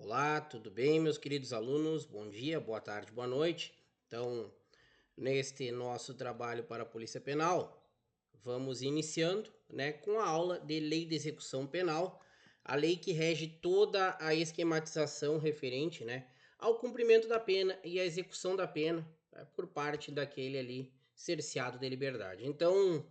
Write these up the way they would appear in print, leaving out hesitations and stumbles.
Olá, tudo bem, meus queridos alunos? Bom dia, boa tarde, boa noite. Então, neste nosso trabalho para a Polícia Penal, vamos iniciando, com a aula de Lei de Execução Penal, a lei que rege toda a esquematização referente, ao cumprimento da pena e à execução da pena, por parte daquele ali cerceado de liberdade. Então,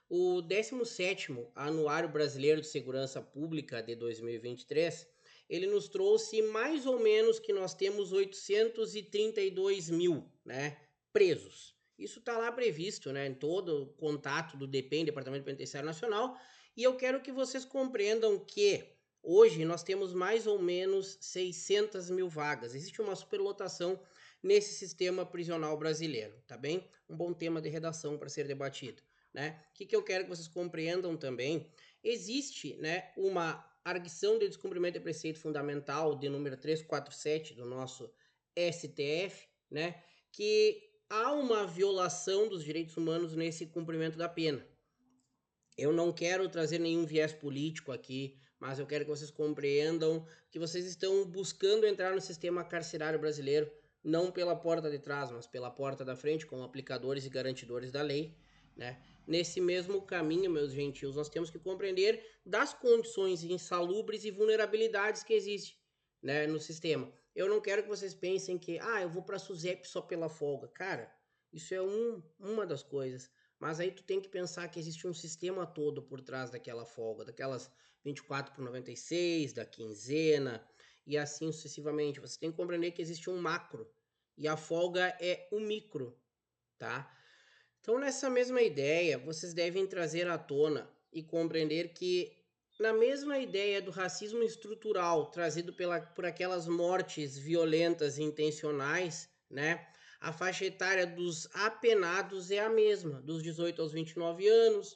o 17º Anuário Brasileiro de Segurança Pública de 2023, ele nos trouxe mais ou menos que nós temos 832 mil, presos. Isso está lá previsto, em todo o contato do DPEM, Departamento Penitenciário Nacional, e eu quero que vocês compreendam que hoje nós temos mais ou menos 600 mil vagas. Existe uma superlotação nesse sistema prisional brasileiro, tá bem? Um bom tema de redação para ser debatido. O que eu quero que vocês compreendam também, existe uma arguição de descumprimento de preceito fundamental de número 347 do nosso STF, que há uma violação dos direitos humanos nesse cumprimento da pena. Eu não quero trazer nenhum viés político aqui, mas eu quero que vocês compreendam que vocês estão buscando entrar no sistema carcerário brasileiro, não pela porta de trás, mas pela porta da frente, como aplicadores e garantidores da lei, Nesse mesmo caminho, meus gentios, nós temos que compreender das condições insalubres e vulnerabilidades que existem, no sistema. Eu não quero que vocês pensem que, eu vou para a SUSEP só pela folga. Cara, isso é uma das coisas. Mas aí tu tem que pensar que existe um sistema todo por trás daquela folga, daquelas 24/96, da quinzena e assim sucessivamente. Você tem que compreender que existe um macro e a folga é o micro, tá? Então, nessa mesma ideia, vocês devem trazer à tona e compreender que, na mesma ideia do racismo estrutural trazido por aquelas mortes violentas e intencionais, a faixa etária dos apenados é a mesma, dos 18 aos 29 anos,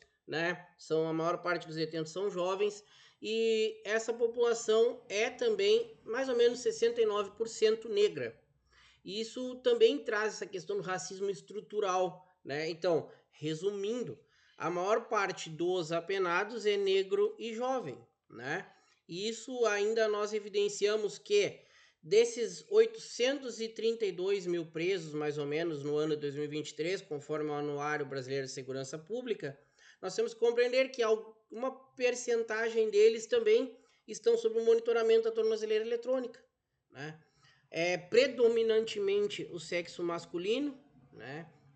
São a maior parte dos detentos são jovens e essa população é também mais ou menos 69% negra. E isso também traz essa questão do racismo estrutural, Então, resumindo, a maior parte dos apenados é negro e jovem, E isso ainda nós evidenciamos que desses 832 mil presos, mais ou menos, no ano de 2023, conforme o Anuário Brasileiro de Segurança Pública, nós temos que compreender que uma percentagem deles também estão sob o monitoramento da tornozeleira eletrônica, É predominantemente o sexo masculino,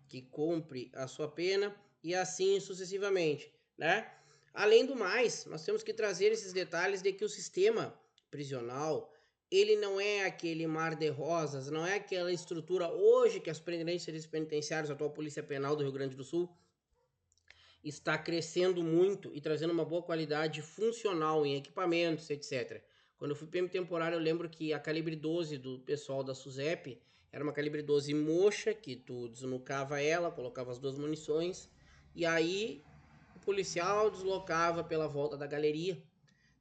que cumpre a sua pena e assim sucessivamente, Além do mais, nós temos que trazer esses detalhes de que o sistema prisional, ele não é aquele mar de rosas, não é aquela estrutura hoje que as pendências penitenciárias, a atual Polícia Penal do Rio Grande do Sul, está crescendo muito e trazendo uma boa qualidade funcional em equipamentos, etc. Quando eu fui PM temporário, eu lembro que a calibre 12 do pessoal da SUSEP era uma calibre 12 mocha, que tu desnucava ela, colocava as duas munições, e aí o policial deslocava pela volta da galeria.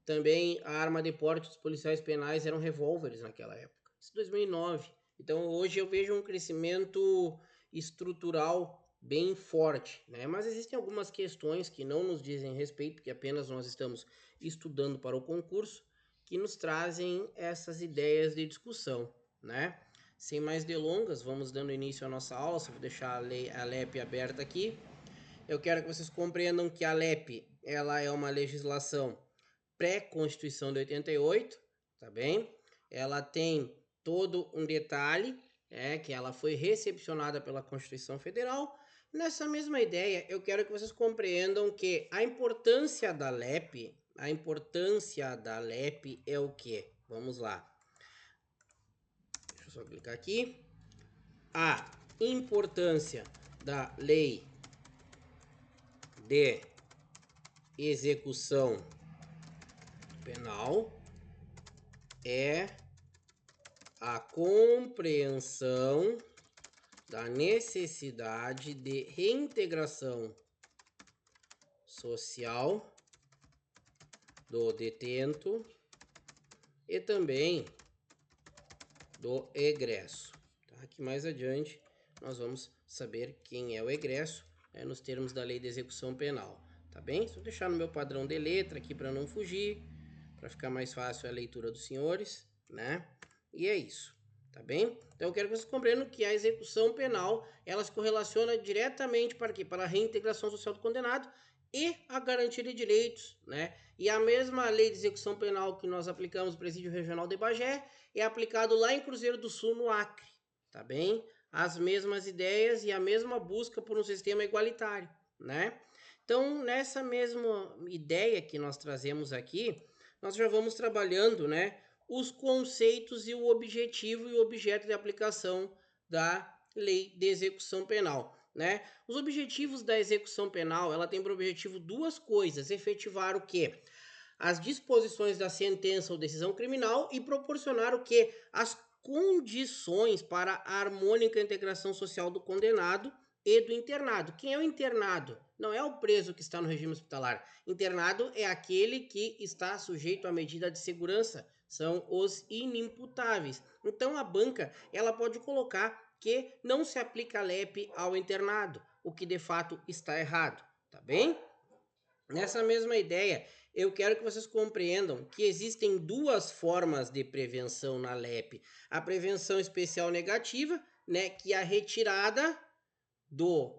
Também a arma de porte dos policiais penais eram revólveres naquela época. Isso é 2009. Então hoje eu vejo um crescimento estrutural bem forte, Mas existem algumas questões que não nos dizem respeito, porque apenas nós estamos estudando para o concurso, que nos trazem essas ideias de discussão, Sem mais delongas, vamos dando início à nossa aula. Só vou deixar a LEP aberta aqui. Eu quero que vocês compreendam que a LEP, ela é uma legislação pré-Constituição de 88, tá bem? Ela tem todo um detalhe, que ela foi recepcionada pela Constituição Federal. Nessa mesma ideia, eu quero que vocês compreendam que a importância da LEP é o quê? Vamos lá. Deixa eu só clicar aqui. A importância da Lei de Execução Penal é a compreensão da necessidade de reintegração social do detento e também do egresso. Aqui mais adiante nós vamos saber quem é o egresso, nos termos da Lei de Execução Penal, tá bem? Vou deixar no meu padrão de letra aqui para não fugir, para ficar mais fácil a leitura dos senhores. né? E é isso, tá bem? Então eu quero que vocês compreendam que a execução penal, ela se correlaciona diretamente para quê? Para a reintegração social do condenado e a garantia de direitos, né? E a mesma lei de execução penal que nós aplicamos no Presídio Regional de Bagé é aplicado lá em Cruzeiro do Sul, no Acre, tá bem? As mesmas ideias e a mesma busca por um sistema igualitário, né? Então, nessa mesma ideia que nós trazemos aqui, nós já vamos trabalhando, né, os conceitos e o objetivo e o objeto de aplicação da lei de execução penal, né? Os objetivos da execução penal, ela tem por objetivo duas coisas: efetivar o quê? As disposições da sentença ou decisão criminal e proporcionar o quê? As condições para a harmônica integração social do condenado e do internado. Quem é o internado? Não é o preso que está no regime hospitalar. Internado é aquele que está sujeito à medida de segurança, são os inimputáveis. Então a banca, ela pode colocar que não se aplica a LEP ao internado, o que de fato está errado, tá bem? Nessa mesma ideia, eu quero que vocês compreendam que existem duas formas de prevenção na LEP. A prevenção especial negativa, né, que é a retirada do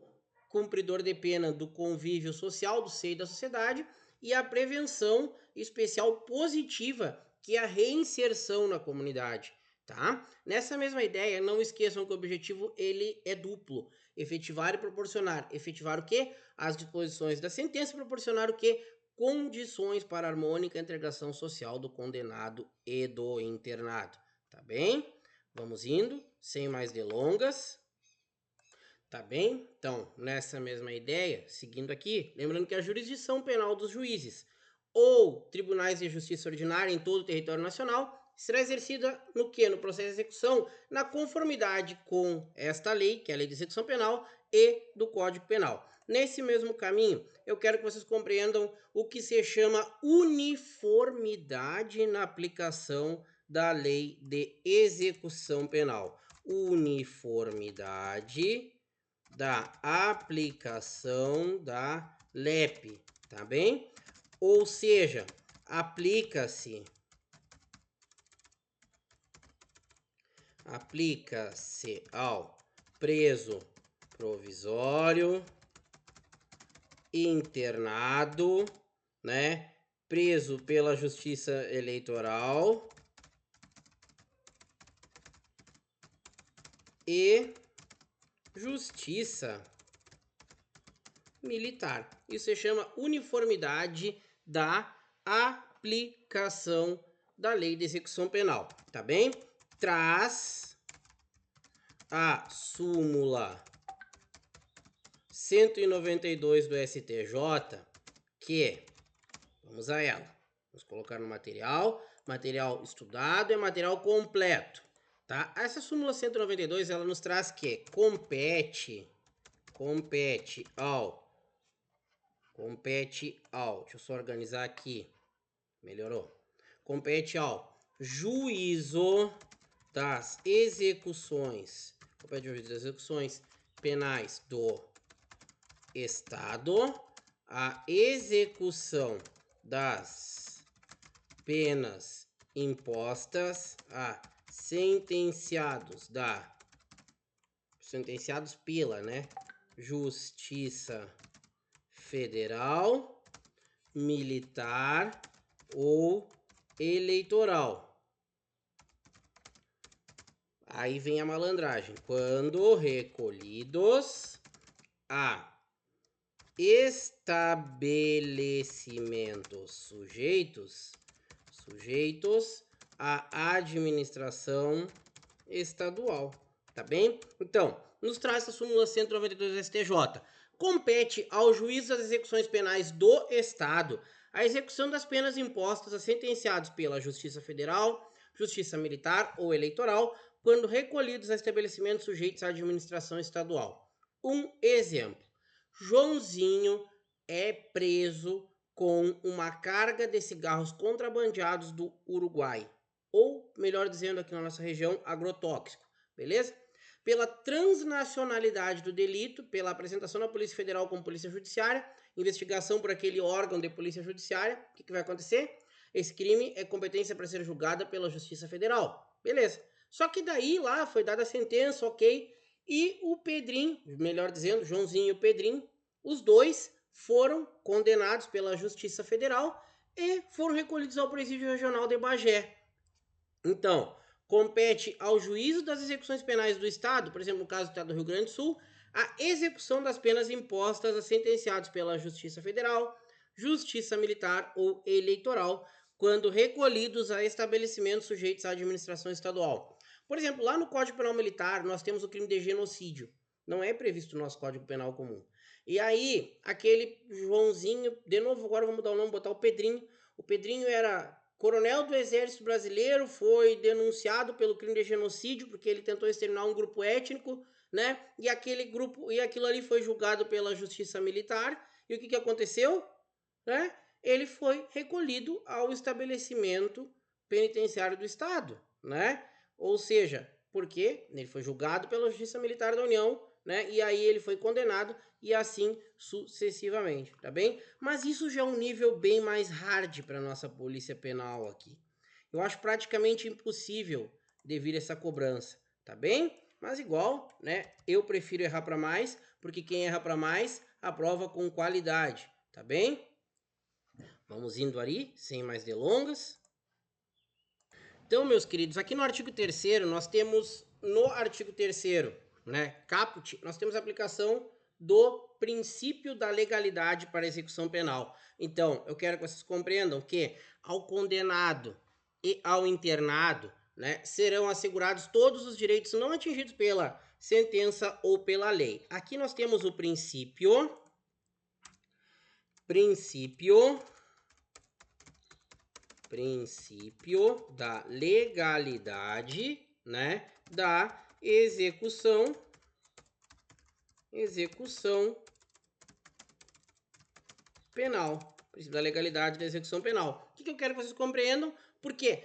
cumpridor de pena do convívio social, do seio da sociedade, e a prevenção especial positiva, que é a reinserção na comunidade, tá? Nessa mesma ideia, não esqueçam que o objetivo ele é duplo: efetivar e proporcionar. Efetivar o quê? As disposições da sentença e proporcionar o quê? Condições para a harmônica integração social do condenado e do internado, tá bem? Vamos indo, sem mais delongas. Tá bem? Então, nessa mesma ideia, seguindo aqui, lembrando que a jurisdição penal dos juízes ou tribunais de justiça ordinária em todo o território nacional será exercida no que? No processo de execução, na conformidade com esta lei, que é a Lei de Execução Penal, e do Código Penal. Nesse mesmo caminho, eu quero que vocês compreendam o que se chama uniformidade na aplicação da Lei de Execução Penal. Uniformidade da aplicação da LEP, tá bem? Ou seja, aplica-se ao preso provisório, internado, né? Preso pela Justiça Eleitoral e Justiça Militar. Isso se chama uniformidade da aplicação da Lei de Execução Penal, tá bem? Traz a súmula 192 do STJ, que, vamos a ela, vamos colocar no material estudado é material completo, tá? Essa súmula 192, ela nos traz que compete ao, deixa eu só organizar aqui, melhorou, compete ao juízo das execuções, penais do Estado, a execução das penas impostas a sentenciados pela, né, Justiça Federal, Militar ou Eleitoral. Aí vem a malandragem. Quando recolhidos a estabelecimentos sujeitos à administração estadual, tá bem? Então, nos traz a súmula 192 do STJ. Compete ao juiz das execuções penais do Estado a execução das penas impostas a sentenciados pela Justiça Federal, Justiça Militar ou Eleitoral, quando recolhidos a estabelecimentos sujeitos à administração estadual. Um exemplo: Joãozinho é preso com uma carga de cigarros contrabandeados do Uruguai, ou, melhor dizendo aqui na nossa região, agrotóxico, beleza? Pela transnacionalidade do delito, pela apresentação da Polícia Federal como Polícia Judiciária, investigação por aquele órgão de Polícia Judiciária, o que vai acontecer? esse crime é competência para ser julgada pela Justiça Federal. Beleza. Só que daí lá foi dada a sentença, ok, e o Pedrinho, melhor dizendo, Joãozinho e o Pedrinho, os dois foram condenados pela Justiça Federal e foram recolhidos ao Presídio Regional de Bagé. Então, compete ao juízo das execuções penais do Estado, por exemplo, no caso do Estado do Rio Grande do Sul, a execução das penas impostas a sentenciados pela Justiça Federal, Justiça Militar ou Eleitoral, quando recolhidos a estabelecimentos sujeitos à administração estadual. Por exemplo, lá no Código Penal Militar, nós temos o crime de genocídio. Não é previsto no nosso Código Penal comum. E aí, aquele Joãozinho, de novo, agora vamos mudar o nome, botar o Pedrinho. O Pedrinho era coronel do Exército Brasileiro, foi denunciado pelo crime de genocídio, porque ele tentou exterminar um grupo étnico, né? E aquilo ali foi julgado pela Justiça Militar. E o que aconteceu? Né? Ele foi recolhido ao estabelecimento penitenciário do Estado, né? Ou seja, porque ele foi julgado pela Justiça Militar da União, né? E aí ele foi condenado e assim sucessivamente, tá bem? Mas isso já é um nível bem mais hard para nossa polícia penal aqui. Eu acho praticamente impossível devido a essa cobrança, tá bem? Mas igual, né? Eu prefiro errar para mais, porque quem erra para mais aprova com qualidade, tá bem? Vamos indo ali, sem mais delongas. Então, meus queridos, aqui no artigo 3º, nós temos, no artigo 3º, né, caput, nós temos a aplicação do princípio da legalidade para a execução penal. Então, eu quero que vocês compreendam que ao condenado e ao internado, né, serão assegurados todos os direitos não atingidos pela sentença ou pela lei. Aqui nós temos o princípio da legalidade, né, da execução penal. Princípio da legalidade da execução penal. O que eu quero que vocês compreendam? Porque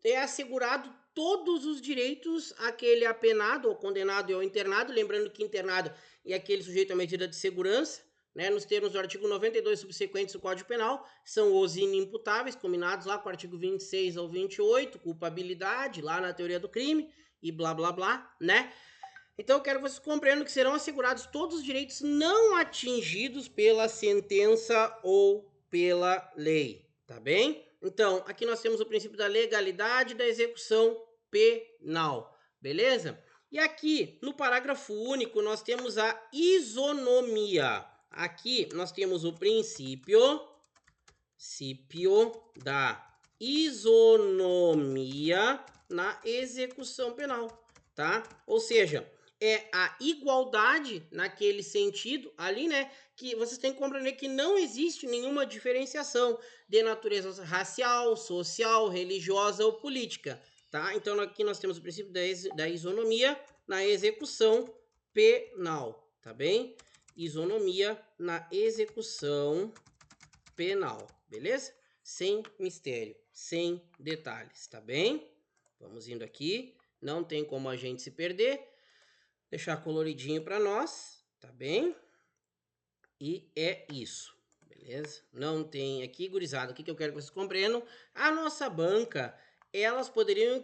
é assegurado todos os direitos àquele apenado, ou condenado e ao internado, lembrando que internado é aquele sujeito à medida de segurança, né, nos termos do artigo 92 subsequentes do Código Penal, são os inimputáveis, combinados lá com o artigo 26 ao 28, culpabilidade, lá na teoria do crime, e blá blá blá, né? Então eu quero que vocês compreendam que serão assegurados todos os direitos não atingidos pela sentença ou pela lei, tá bem? Então, aqui nós temos o princípio da legalidade da execução penal, beleza? E aqui, no parágrafo único, nós temos a isonomia. Aqui nós temos o princípio da isonomia na execução penal, tá? Ou seja, é a igualdade naquele sentido ali, né? Que vocês têm que compreender que não existe nenhuma diferenciação de natureza racial, social, religiosa ou política, tá? Então aqui nós temos o princípio da isonomia na execução penal, tá bem? Isonomia na execução penal, beleza? Sem mistério, sem detalhes, tá bem? Vamos indo aqui, não tem como a gente se perder. Deixar coloridinho para nós, tá bem? E é isso, beleza? Não tem aqui, gurizada, o que eu quero que vocês compreendam? A nossa banca, ela poderia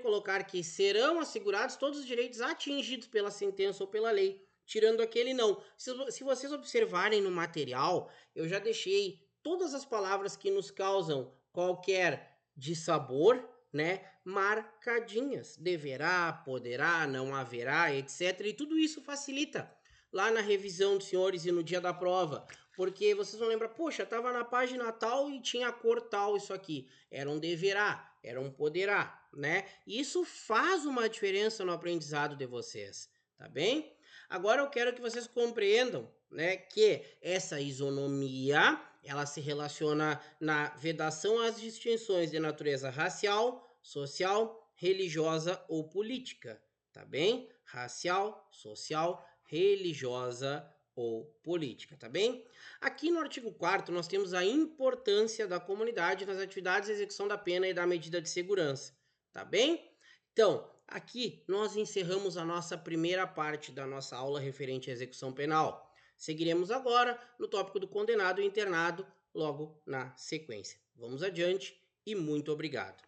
colocar que serão assegurados todos os direitos atingidos pela sentença ou pela lei, tirando aquele não. Se vocês observarem no material, eu já deixei todas as palavras que nos causam qualquer dissabor, né, marcadinhas, deverá, poderá, não haverá, etc. E tudo isso facilita lá na revisão dos senhores e no dia da prova, porque vocês vão lembrar, poxa, estava na página tal e tinha a cor tal isso aqui, era um deverá, era um poderá, né? Isso faz uma diferença no aprendizado de vocês, tá bem? Agora eu quero que vocês compreendam, né, que essa isonomia, ela se relaciona na vedação às distinções de natureza racial, social, religiosa ou política, tá bem? Racial, social, religiosa ou política, tá bem? Aqui no artigo 4º nós temos a importância da comunidade nas atividades de execução da pena e da medida de segurança, tá bem? Então, aqui nós encerramos a nossa primeira parte da nossa aula referente à execução penal. Seguiremos agora no tópico do condenado e internado logo na sequência. Vamos adiante e muito obrigado.